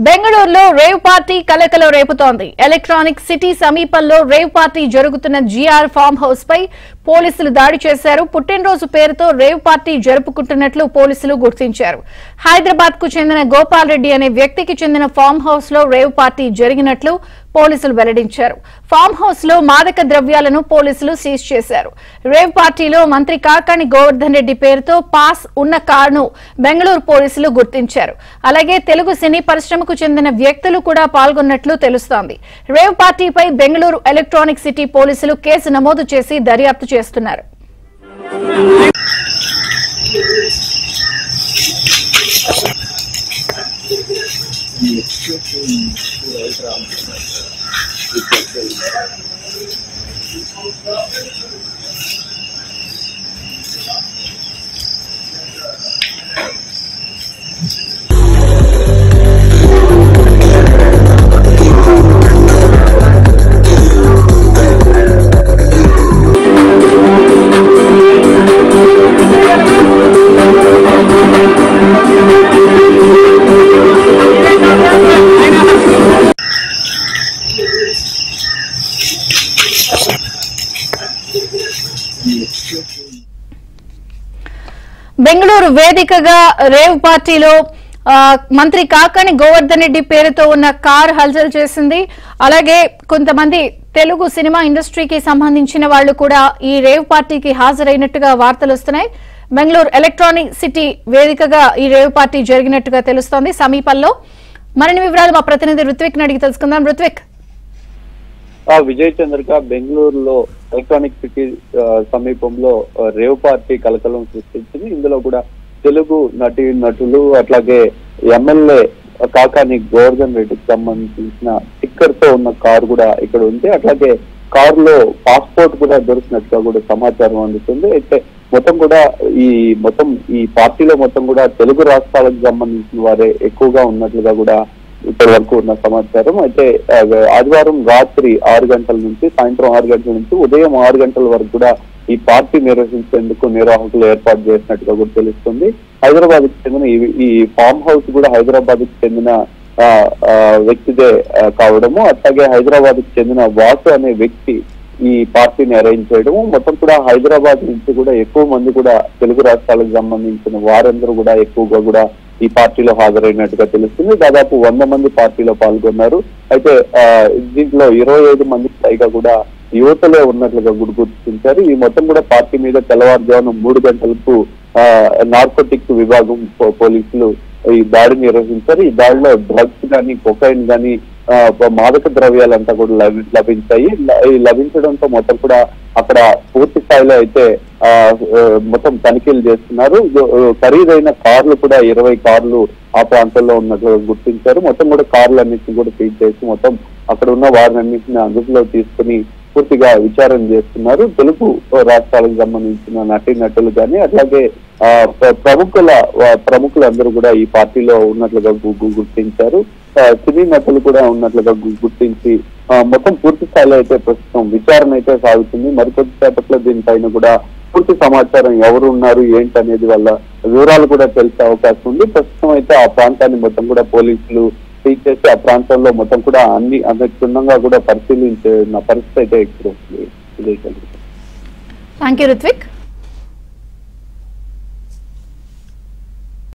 బెంగళూరులో rave party కలకలం రేపుతోంది. ఎలక్ట్రానిక్ సిటీ సమీపంలో రేవ్ పార్టీ జరుగుతున్న జీఆర్ ఫామ్ హౌస్ పై పోలీసులు దాడి చేశారు. పుట్టినరోజు పేరుతో రేవ్ పార్టీ జరుపుకుంటున్నట్లు పోలీసులు గుర్తించారు. హైదరాబాద్ కు చెందిన గోపాల్ రెడ్డి అనే వ్యక్తికి చెందిన ఫామ్ హౌస్ లో రేవ్ పార్టీ జరిగినట్లు పోలీసులు వెల్లడించారు. ఫామ్ హౌస్ లో మాదక ద్రవ్యాలను పోలీసులు సీజ్ చేశారు. రేవ్ పార్టీలో మంత్రి కాకాణి గోవర్ధన్ రెడ్డి పేరుతో పాస్ ఉన్న కారును బెంగళూరు పోలీసులు గుర్తించారు. అలాగే తెలుగు సినీ పరిశ్రమకు చెందిన వ్యక్తులు కూడా పాల్గొన్నట్లు తెలుస్తోంది. రేవ్ పార్టీపై బెంగళూరు ఎలక్ట్రానిక్ సిటీ పోలీసులు కేసు నమోదు చేసి దర్యాప్తు చేస్తున్నారు. బెంగళూరు వేదికగా రేవ్ పార్టీలో మంత్రి కాకాణి గోవర్ధన్ రెడ్డి పేరుతో ఉన్న కార్ హల్చల్ చేసింది. అలాగే కొంతమంది తెలుగు సినిమా ఇండస్ట్రీకి సంబంధించిన వాళ్లు కూడా ఈ రేవ్ పార్టీకి హాజరైనట్టుగా వార్తలు వస్తున్నాయి. బెంగళూరు ఎలక్ట్రానిక్ సిటీ వేదికగా ఈ రేవ్ పార్టీ జరిగినట్టుగా తెలుస్తోంది. సమీపంలో మరిన్ని వివరాలు మా ప్రతినిధి రుత్విక్ అడిగి తెలుసుకుందాం. రుత్విక్, విజయ్ చంద్రిక బెంగళూరులో ఎలక్ట్రానిక్ సిటీ సమీపంలో రేవ్ పార్టీ కలకలం సృష్టించింది. ఇందులో కూడా తెలుగు నటులు అట్లాగే ఎమ్మెల్యే కాకాని గోవర్ధన్ రెడ్డికి సంబంధించిన స్టిక్కర్ తో ఉన్న కారు కూడా ఇక్కడ ఉంది. అట్లాగే కారులో పాస్పోర్ట్ కూడా దొరికినట్టుగా కూడా సమాచారం అందుతుంది. అయితే ఈ పార్టీలో మొత్తం కూడా తెలుగు రాష్ట్రాలకు సంబంధించిన వారే ఎక్కువగా ఉన్నట్లుగా కూడా ఇప్పటి వరకు ఉన్న సమాచారం. అయితే ఆదివారం రాత్రి 6 గంటల నుంచి సాయంత్రం 6 గంటల నుంచి ఉదయం 6 గంటల వరకు కూడా ఈ పార్టీ నిర్వహించేందుకు నిర్వాహకులు ఏర్పాటు చేసినట్టుగా కూడా తెలుస్తుంది. హైదరాబాద్ కి చెందిన ఈ ఫామ్ హౌస్ కూడా హైదరాబాద్ కి చెందిన వ్యక్తిదే కావడము, అట్లాగే హైదరాబాద్ కి చెందిన వాసు అనే వ్యక్తి ఈ పార్టీని అరేంజ్ చేయడము, మొత్తం కూడా హైదరాబాద్ నుంచి కూడా ఎక్కువ మంది కూడా తెలుగు రాష్ట్రాలకు సంబంధించిన వారందరూ కూడా ఎక్కువగా కూడా ఈ పార్టీలో హాజరైనట్టుగా తెలుస్తుంది. దాదాపు 100 మంది పార్టీలో పాల్గొన్నారు. అయితే దీంట్లో 25 మంది పైగా కూడా యువతలే ఉన్నట్లుగా గుర్తించారు. ఈ మొత్తం కూడా పార్టీ మీద తెల్లవారుజామున 3 గంటలకు నార్కోటిక్స్ విభాగం పోలీసులు ఈ దాడి నిర్వహించారు. ఈ దాడిలో డ్రగ్స్ కానీ కొకైన్ కానీ మాదక ద్రవ్యాలంతా కూడా లభించాయి. లభించడంతో మొత్తం కూడా అక్కడ పూర్తి స్థాయిలో అయితే మొత్తం తనిఖీలు చేస్తున్నారు. ఖరీదైన కార్లు కూడా 20 కార్లు ఆ ప్రాంతంలో ఉన్నట్లు గుర్తించారు. మొత్తం కూడా కార్లన్నింటినీ కూడా సీజ్ చేసి మొత్తం అక్కడ ఉన్న వారినన్నింటినీ అందులో తీసుకుని పూర్తిగా విచారణ చేస్తున్నారు. తెలుగు రాష్ట్రాలకు సంబంధించిన నటులు కానీ అట్లాగే ప్రముఖులందరూ కూడా ఈ పార్టీలో ఉన్నట్లుగా గుర్తించారు. సినీ నటులు కూడా ఉన్నట్లుగా గుర్తించి మొత్తం పూర్తి స్థాయిలో అయితే ప్రస్తుతం విచారణ అయితే సాగుతుంది. మరికొద్ది సేపట్లో దీనిపైన కూడా పూర్తి సమాచారం ఎవరు ఉన్నారు ఏంటి అనేది వాళ్ళ వివరాలు కూడా తెలిసే అవకాశం ఉంది. ప్రస్తుతం అయితే ఆ ప్రాంతాన్ని మొత్తం కూడా పోలీసులు సీజ్ చేసి ఆ ప్రాంతంలో మొత్తం కూడా అన్ని క్షుణ్ణంగా కూడా పరిశీలించిన పరిస్థితి అయితే ఇక్కడ ఉంది. Thank you Ruthvik.